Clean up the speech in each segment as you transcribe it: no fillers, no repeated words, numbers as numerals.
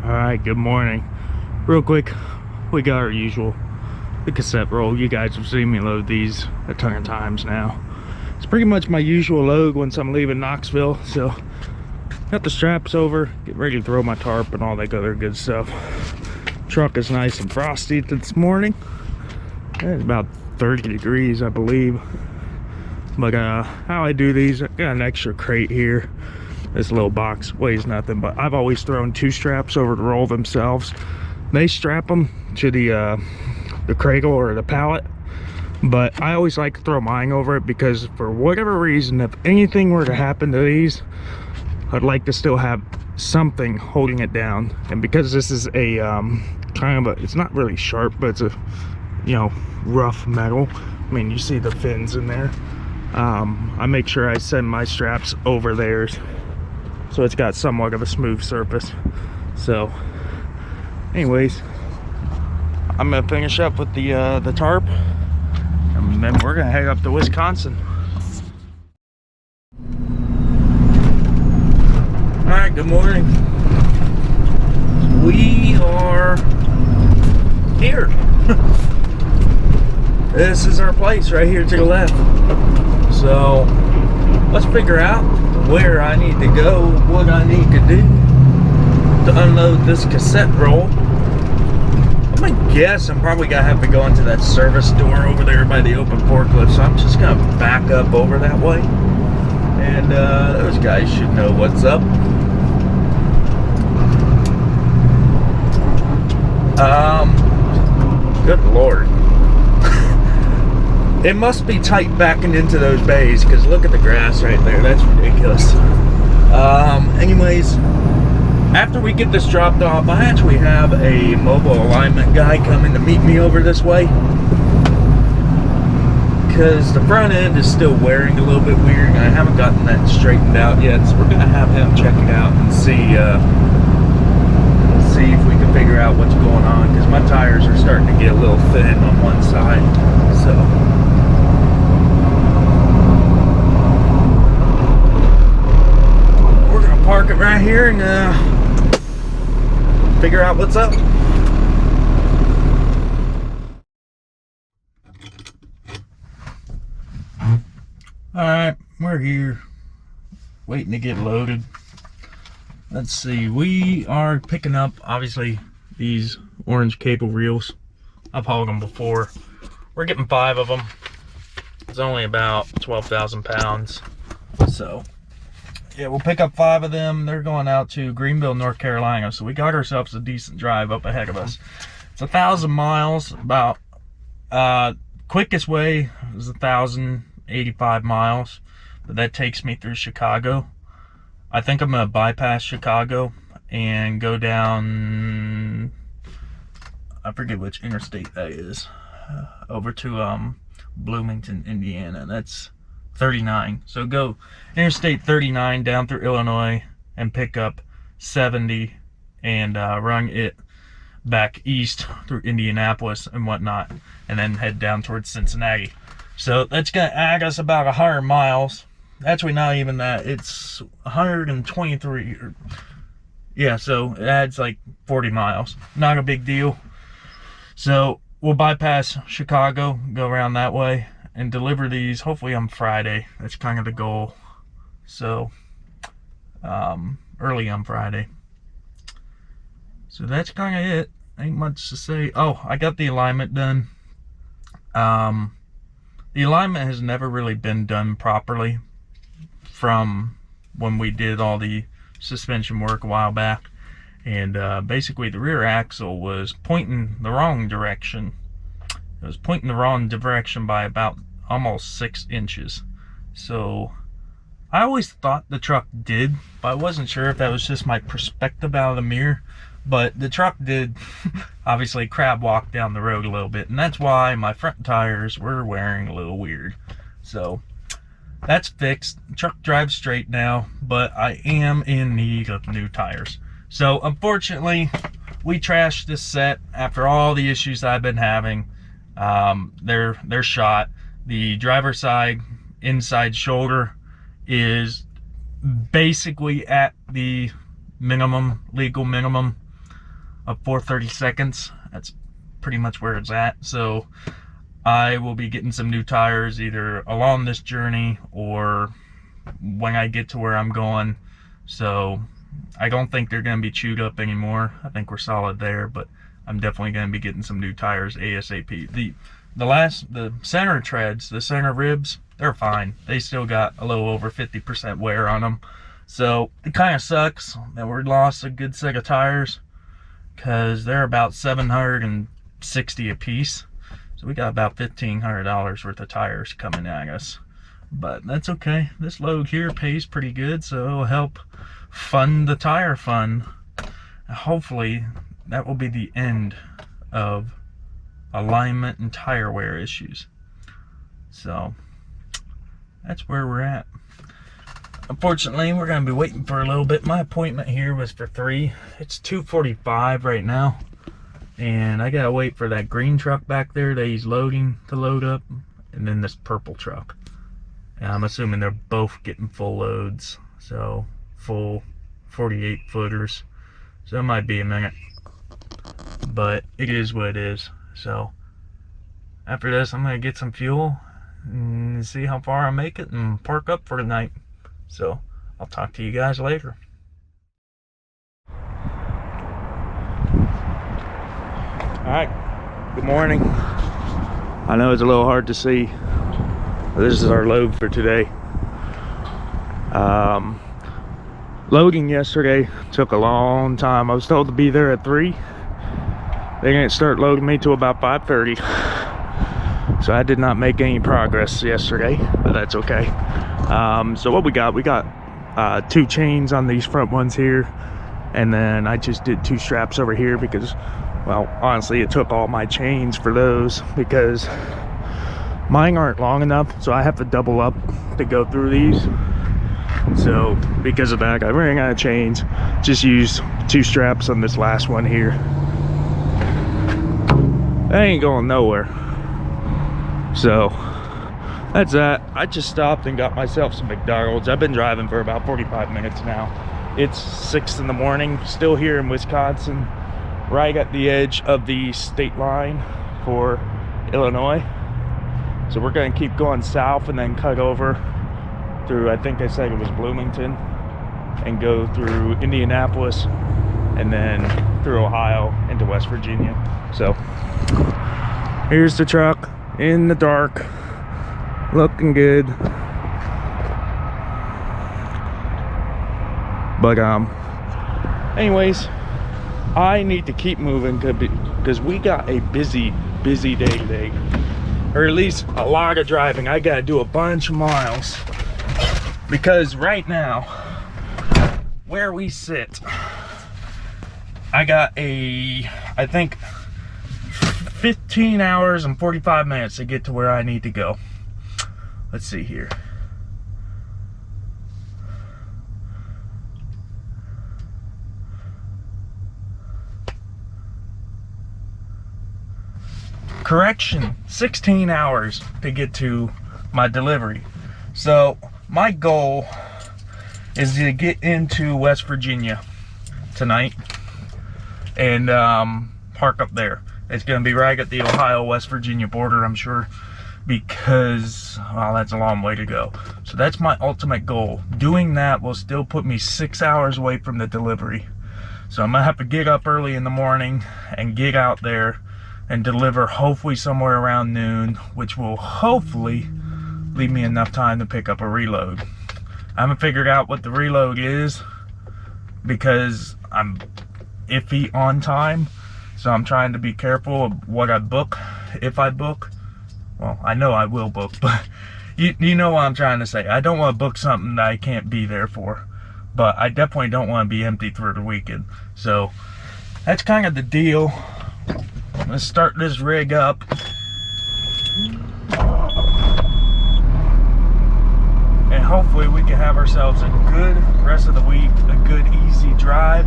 Alright, good morning. Real quick, we got our usual, the cassette roll. You guys have seen me load these a ton of times now. It's pretty much my usual load once I'm leaving Knoxville. So, got the straps over, get ready to throw my tarp and all that other good stuff. Truck is nice and frosty this morning. It's about 30 degrees, I believe. But how I do these, I got an extra crate here. This little box weighs nothing, but I've always thrown two straps over the roll themselves. They strap them to the cradle or the pallet, but I always like to throw mine over it because for whatever reason, if anything were to happen to these, I'd like to still have something holding it down. And because this is a kind of a, it's not really sharp, but it's a, you know, rough metal. I mean, you see the fins in there. I make sure I send my straps over theirs, so it's got somewhat of a smooth surface. So anyways, I'm gonna finish up with the tarp, and then we're gonna head up to Wisconsin. All right, good morning. We are here. This is our place right here to the left. So let's figure out where I need to go, what I need to do to unload this cassette roll. I'm gonna guess I'm probably gonna have to go into that service door over there by the open forklift, so I'm just gonna back up over that way. And those guys should know what's up. Good Lord. It must be tight backing into those bays, because look at the grass right there. That's ridiculous. Anyways, after we get this dropped off, I actually have a mobile alignment guy coming to meet me over this way, because the front end is still wearing a little bit weird, and I haven't gotten that straightened out yet. So we're going to have him check it out and see if we can figure out what's going on, because my tires are starting to get a little thin on one side. So park it right here and figure out what's up. Alright, we're here waiting to get loaded. Let's see, we are picking up obviously these orange cable reels. I've hauled them before. We're getting 5 of them. It's only about 12,000 pounds. So yeah, we'll pick up 5 of them. They're going out to Greenville, North Carolina. So we got ourselves a decent drive up ahead of us. It's 1,000 miles. About quickest way is 1,085 miles, but that takes me through Chicago. I think I'm gonna bypass Chicago and go down, I forget which interstate that is, over to Bloomington, Indiana. That's 39. So go Interstate 39 down through Illinois and pick up 70 and run it back east through Indianapolis and whatnot, and then head down towards Cincinnati. So that's gonna add us about 100 miles. Actually, not even that. It's 123. Yeah, so it adds like 40 miles. Not a big deal. So we'll bypass Chicago, go around that way, and deliver these hopefully on Friday. That's kind of the goal. So early on Friday. So that's kind of it. Ain't much to say. Oh, I got the alignment done. The alignment has never really been done properly from when we did all the suspension work a while back. And basically the rear axle was pointing the wrong direction. It was pointing the wrong direction by about almost 6 inches. So I always thought the truck did, but I wasn't sure if that was just my perspective out of the mirror. But the truck did obviously crab walk down the road a little bit, and that's why my front tires were wearing a little weird. So that's fixed. The truck drives straight now, but I am in need of new tires. So unfortunately, we trashed this set after all the issues I've been having. They're shot. The driver's side inside shoulder is basically at the minimum, legal minimum. of 4/32. That's pretty much where it's at. So I will be getting some new tires either along this journey or when I get to where I'm going. So I don't think they're going to be chewed up anymore. I think we're solid there, but I'm definitely going to be getting some new tires ASAP. The center treads, the center ribs, they're fine. They still got a little over 50% wear on them. So it kind of sucks that we lost a good set of tires because they're about $760 a piece. So we got about $1,500 worth of tires coming at us. But that's okay. This load here pays pretty good, so it'll help fund the tire fund. Hopefully that will be the end of alignment and tire wear issues. So that's where we're at. Unfortunately, we're going to be waiting for a little bit. My appointment here was for 3. It's 2:45 right now. And I got to wait for that green truck back there that he's loading to load up. And then this purple truck. And I'm assuming they're both getting full loads. So, full 48 footers. So it might be a minute. But it is what it is. So, after this, I'm going to get some fuel. And see how far I make it. And park up for the night. So, I'll talk to you guys later. Alright, good morning. I know it's a little hard to see. This is our load for today. Loading yesterday took a long time. I was told to be there at 3. They didn't start loading me till about 5:30. So I did not make any progress yesterday, but that's okay. So what we got 2 chains on these front ones here, and then I just did 2 straps over here because, well, honestly, it took all my chains for those because mine aren't long enough, so I have to double up to go through these. So because of that, I ran out of chains. Just used 2 straps on this last one here. That ain't going nowhere. So that's that. I just stopped and got myself some McDonald's. I've been driving for about 45 minutes now. It's 6 in the morning, still here in Wisconsin, right at the edge of the state line for Illinois. So we're gonna keep going south and then cut over through, I think they said it was Bloomington, and go through Indianapolis and then through Ohio into West Virginia. So here's the truck in the dark, looking good. But anyways, I need to keep moving because we got a busy day today, or at least a lot of driving. I gotta do a bunch of miles because right now where we sit, I got I think 15 hours and 45 minutes to get to where I need to go. Let's see here. Correction, 16 hours to get to my delivery. So my goal is to get into West Virginia tonight and park up there. It's going to be right at the Ohio-West Virginia border, I'm sure, because, well, that's a long way to go. So that's my ultimate goal. Doing that will still put me 6 hours away from the delivery. So I'm going to have to get up early in the morning and get out there and deliver hopefully somewhere around noon, which will hopefully leave me enough time to pick up a reload. I haven't figured out what the reload is because I'm iffy on time. So I'm trying to be careful of what I book, if I book. Well, I know I will book, but you know what I'm trying to say. I don't want to book something that I can't be there for. But I definitely don't want to be empty through the weekend. So that's kind of the deal. Let's start this rig up. And hopefully we can have ourselves a good rest of the week, a good easy drive.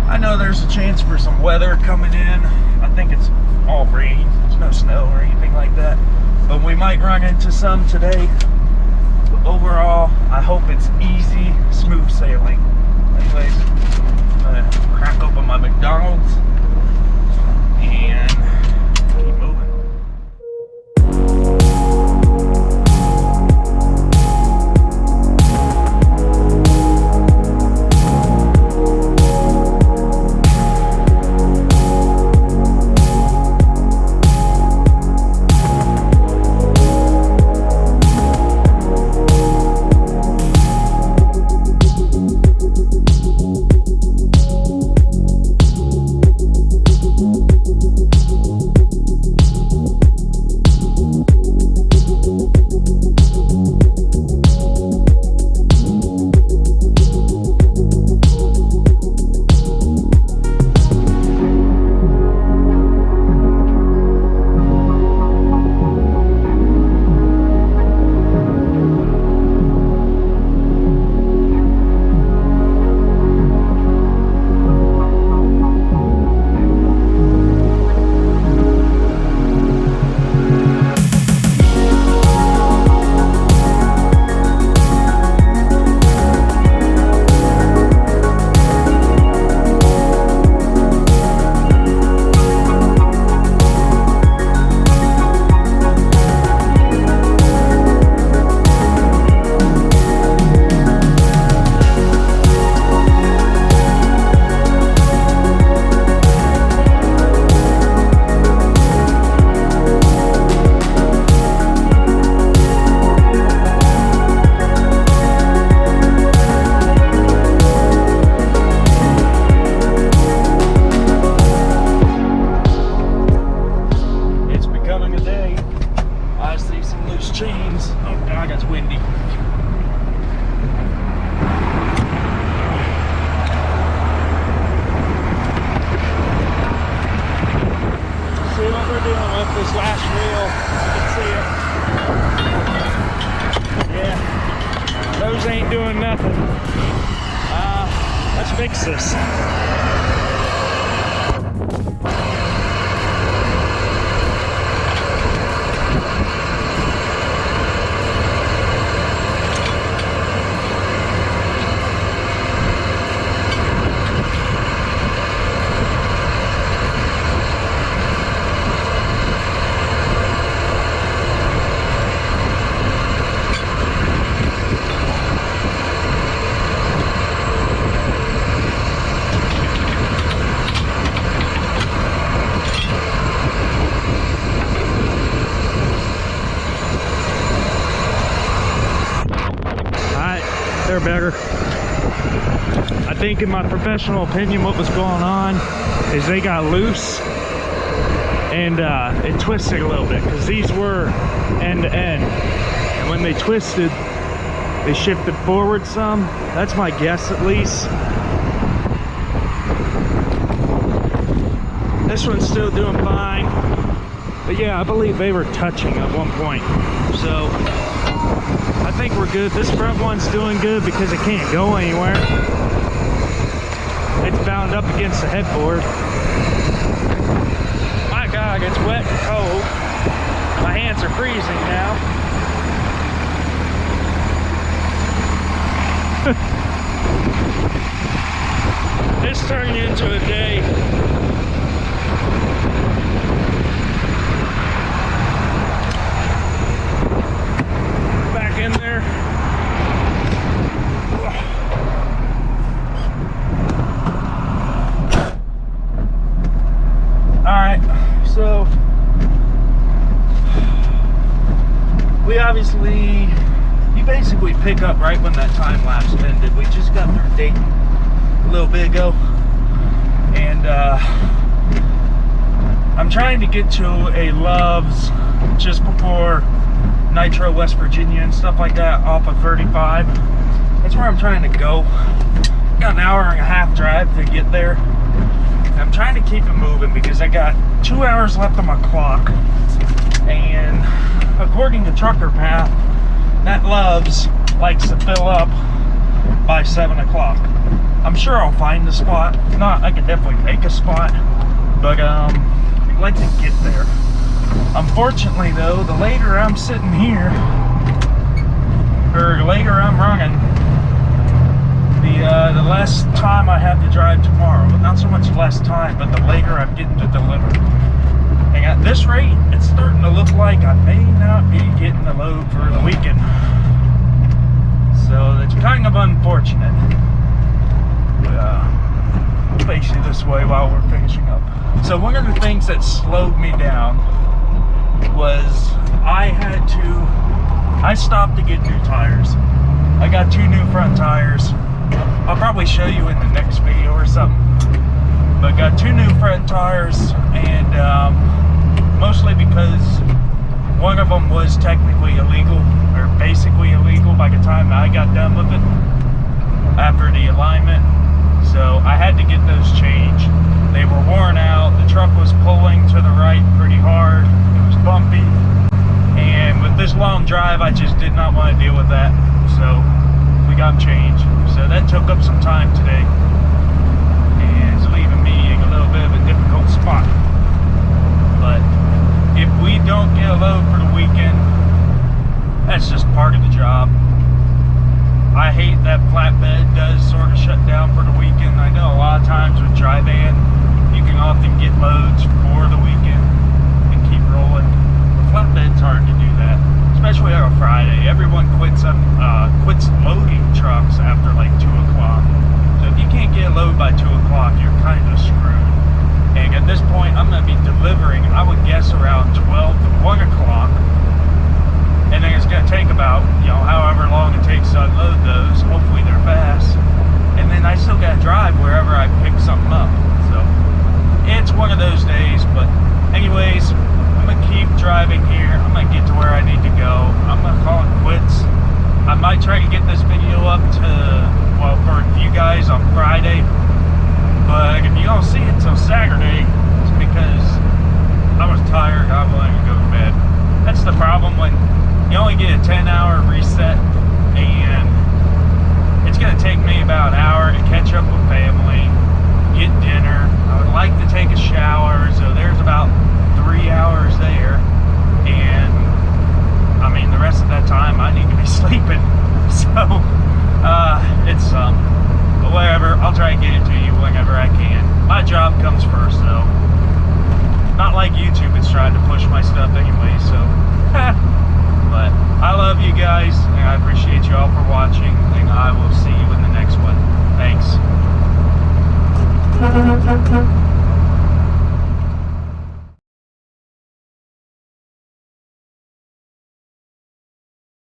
I know there's a chance for some weather coming in. I think it's all rain. There's no snow or anything like that. But we might run into some today. But overall, I hope it's easy, smooth sailing. Anyways, I'm gonna crack open my McDonald's ain't doing nothing. Let's fix this. They're better. I think in my professional opinion what was going on is they got loose and it twisted a little bit, because these were end to end, and when they twisted they shifted forward some. That's my guess at least. This one's still doing fine, but yeah, I believe they were touching at one point, so I think we're good. This front one's doing good because it can't go anywhere. It's bound up against the headboard. My God, it's wet and cold. My hands are freezing now. It's turning into a day. In there. Alright, so we obviously, you basically pick up right when that time lapse ended. We just got through Dayton a little bit ago, and I'm trying to get to a Love's just before Nitro, West Virginia and stuff like that, off of 35. That's where I'm trying to go. Got an hour and a half drive to get there. And I'm trying to keep it moving because I got 2 hours left on my clock. And according to Trucker Path, that Love's likes to fill up by 7 o'clock. I'm sure I'll find a spot. If not, I could definitely make a spot. But I'd like to get there. Unfortunately though, the later I'm sitting here, or the later I'm running, the less time I have to drive tomorrow. Not so much less time, but the later I'm getting to deliver. And at this rate, it's starting to look like I may not be getting the load for the weekend. So it's kind of unfortunate. But we'll face you this way while we're finishing up. So one of the things that slowed me down was I stopped to get new tires. I got 2 new front tires. I'll probably show you in the next video or something. But got 2 new front tires, and mostly because one of them was technically illegal, or basically illegal by the time I got done with it after the alignment. So I had to get those changed. They were worn out. The truck was pulling to the right pretty hard. It was bumpy. And with this long drive, I just did not want to deal with that. So we got them changed. So that took up some time today. And it's leaving me in a little bit of a difficult spot. But if we don't get a load for the weekend, that's just part of the job. I hate that Flatbed does sort of shut down for the weekend. I know a lot of times with dry van, you can often get loads for the weekend and keep rolling. With Flatbed's hard to do that, especially on a Friday. Everyone quits loading trucks after like 2 o'clock. So if you can't get a load by 2 o'clock, you're kind of screwed. And at this point, I'm going to be delivering, I would guess, around 12 to 1 o'clock. And then it's going to take about, however long it takes to unload those. Hopefully they're fast. And then I still got to drive wherever I pick something up. So it's one of those days. But anyways, I'm going to keep driving here. I'm going to get to where I need to go. I'm going to call it quits. I might try to get this video up to, well, for you guys on Friday. But if you don't see it till Saturday, it's because I was tired. I wanted to go to bed. That's the problem when you only get a 10-hour reset, and So, it's but whatever, I'll try and get it to you whenever I can. My job comes first, though. Not like YouTube, it's trying to push my stuff anyway, so. But I love you guys, and I appreciate you all for watching, and I will see you in the next one. Thanks.